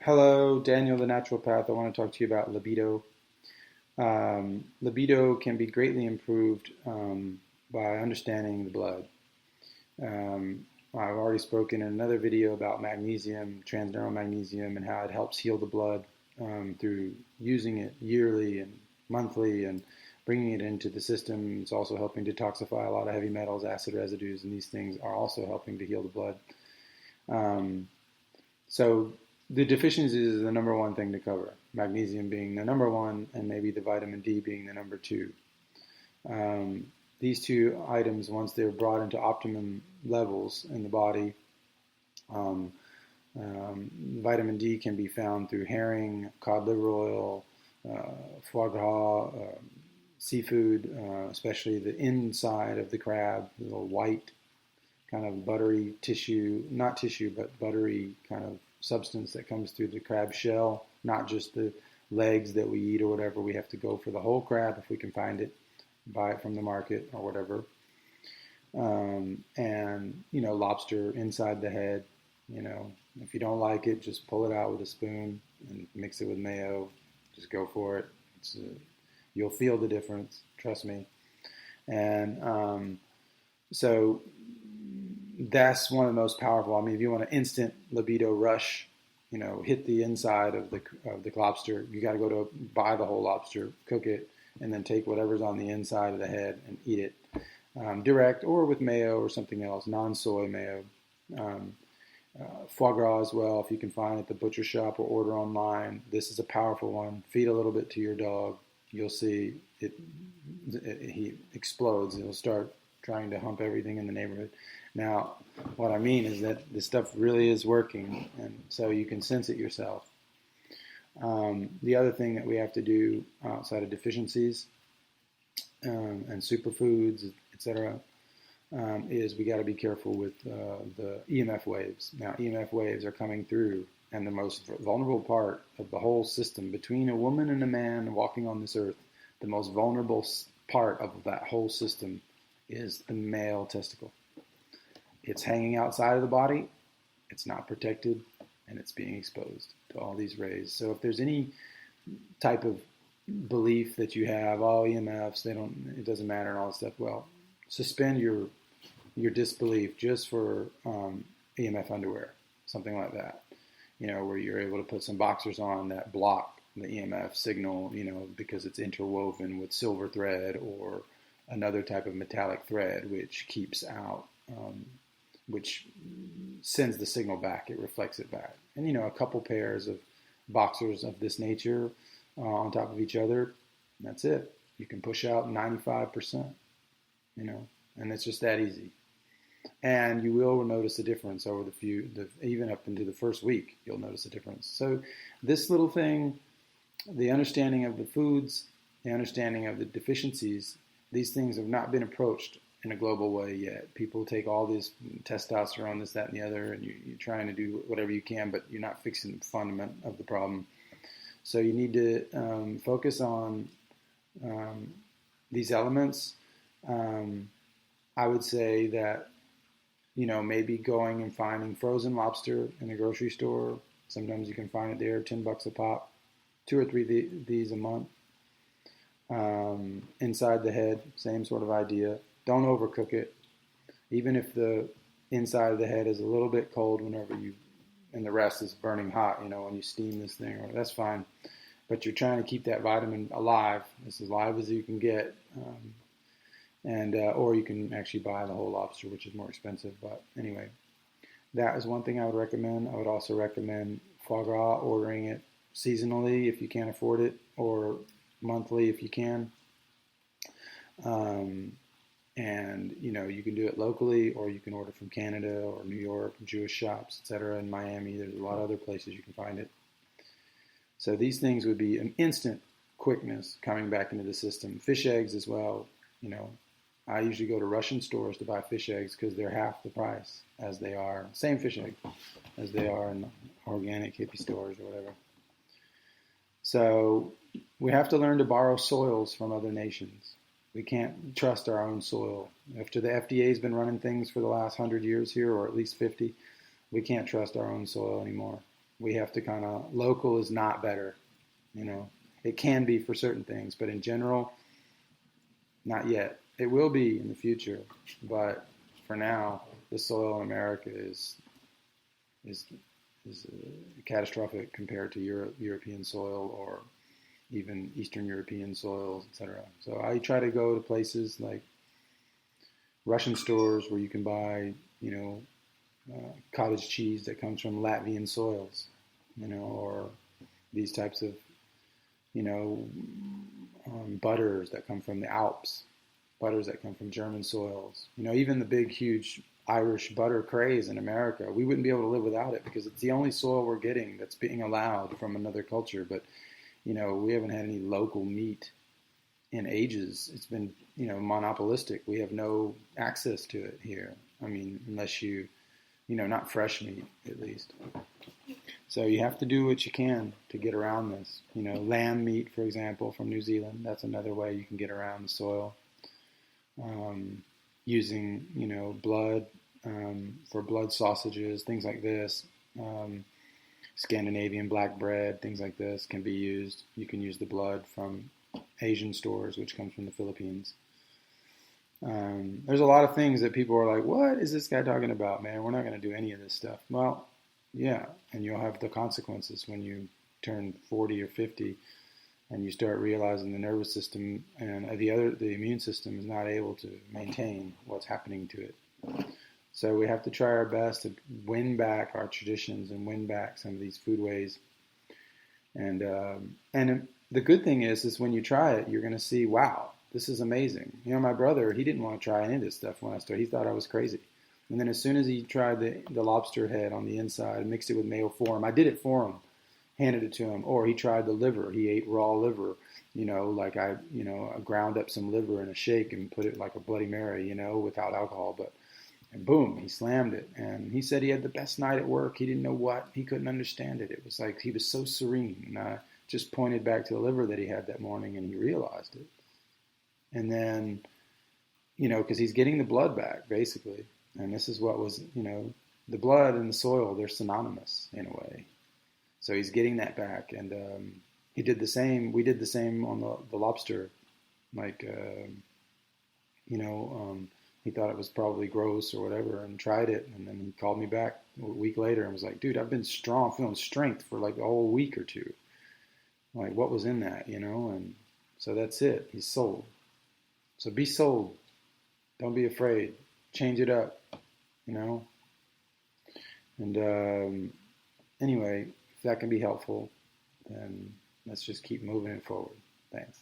Hello, Daniel the naturopath. I want to talk to you about libido. Libido can be greatly improved by understanding the blood. I've already spoken in another video about magnesium, transdermal magnesium, and how it helps heal the blood through using it yearly and monthly and bringing it into the system. It's also helping detoxify a lot of heavy metals, acid residues, and these things are also helping to heal the blood. So the deficiencies is the number one thing to cover, magnesium being the number one and maybe the vitamin D being the number two. These two items, once they're brought into optimum levels in the body, vitamin D can be found through herring, cod liver oil, foie gras, seafood, especially the inside of the crab, the little white kind of buttery tissue, not tissue, but buttery kind of substance that comes through the crab shell, not just the legs that we eat or whatever. We have to go for the whole crab if we can find it, buy it from the market or whatever. And, lobster inside the head, if you don't like it, just pull it out with a spoon and mix it with mayo. Just go for it. You'll feel the difference, trust me. And so that's one of the most powerful. I mean, if you want an instant libido rush, hit the inside of the lobster, you got to go to buy the whole lobster, cook it, and then take whatever's on the inside of the head and eat it direct or with mayo or something else, non-soy mayo. Foie gras as well, if you can find it at the butcher shop or order online. This is a powerful one. Feed a little bit to your dog. You'll see he explodes. He'll start trying to hump everything in the neighborhood. Now, what I mean is that this stuff really is working, and so you can sense it yourself. The other thing that we have to do outside of deficiencies and superfoods, etc., is we got to be careful with the EMF waves. Now, EMF waves are coming through, and the most vulnerable part of the whole system, between a woman and a man walking on this earth, the most vulnerable part of that whole system is the male testicle. It's hanging outside of the body, it's not protected, and it's being exposed to all these rays. So if there's any type of belief that you have, EMFs, it doesn't matter and all this stuff, well, suspend your disbelief just for EMF underwear, something like that, where you're able to put some boxers on that block the EMF signal, because it's interwoven with silver thread or another type of metallic thread, which keeps out, which sends the signal back, it reflects it back. And, a couple pairs of boxers of this nature on top of each other, that's it. You can push out 95%, and it's just that easy. And you will notice a difference over even up into the first week, you'll notice a difference. So this little thing, the understanding of the foods, the understanding of the deficiencies, these things have not been approached in a global way yet. People take all this testosterone, this, that, and the other, and you're trying to do whatever you can, but you're not fixing the fundament of the problem. So you need to focus on these elements. I would say that, maybe going and finding frozen lobster in the grocery store. Sometimes you can find it there, $10 a pop, 2 or 3 these a month. Inside the head, same sort of idea. Don't overcook it. Even if the inside of the head is a little bit cold and the rest is burning hot, when you steam this thing, that's fine. But you're trying to keep that vitamin alive, as alive as you can get. Or you can actually buy the whole lobster, which is more expensive. But anyway, that is one thing I would recommend. I would also recommend foie gras, ordering it seasonally if you can't afford it, or monthly if you can. And you can do it locally, or you can order from Canada or New York, Jewish shops, etc. In Miami, there's a lot of other places you can find it. So these things would be an instant quickness coming back into the system. Fish eggs as well. I usually go to Russian stores to buy fish eggs because they're half the price as they are, same fish egg as they are in organic hippie stores or whatever. So we have to learn to borrow soils from other nations. We can't trust our own soil. After the FDA has been running things for the last 100 years here, or at least 50, we can't trust our own soil anymore. We have to local is not better, It can be for certain things, but in general, not yet. It will be in the future, but for now, the soil in America is catastrophic compared to European soil or even Eastern European soils, etc. So I try to go to places like Russian stores where you can buy, cottage cheese that comes from Latvian soils, or these types of, butters that come from the Alps, butters that come from German soils. Even the big, huge Irish butter craze in America, we wouldn't be able to live without it because it's the only soil we're getting that's being allowed from another culture. But, we haven't had any local meat in ages. It's been, monopolistic. We have no access to it here. I mean, unless not fresh meat, at least. So you have to do what you can to get around this. Lamb meat, for example, from New Zealand, that's another way you can get around the soil. Using, blood for blood sausages, things like this. Scandinavian black bread, things like this can be used. You can use the blood from Asian stores, which comes from the Philippines. There's a lot of things that people are like, what is this guy talking about, man? We're not going to do any of this stuff. Well, yeah, and you'll have the consequences when you turn 40 or 50 and you start realizing the nervous system and the immune system is not able to maintain what's happening to it. So we have to try our best to win back our traditions and win back some of these foodways. And the good thing is when you try it, you're going to see, wow, this is amazing. My brother, he didn't want to try any of this stuff when I started. He thought I was crazy. And then as soon as he tried the lobster head on the inside, mixed it with mayo for him, I did it for him, handed it to him. Or he tried the liver. He ate raw liver, I ground up some liver in a shake and put it like a Bloody Mary, without alcohol. And boom, he slammed it. And he said he had the best night at work. He didn't know what. He couldn't understand it. It was like he was so serene. And I just pointed back to the liver that he had that morning, and he realized it. And then, because he's getting the blood back, basically. And this is what was, the blood and the soil, they're synonymous in a way. So he's getting that back. And he did the same. We did the same on the lobster. He thought it was probably gross or whatever and tried it. And then he called me back a week later and was like, dude, I've been strong, feeling strength for like a whole week or two. Like, what was in that, And so that's it. He's sold. So be sold. Don't be afraid. Change it up, And anyway, if that can be helpful, then let's just keep moving it forward. Thanks.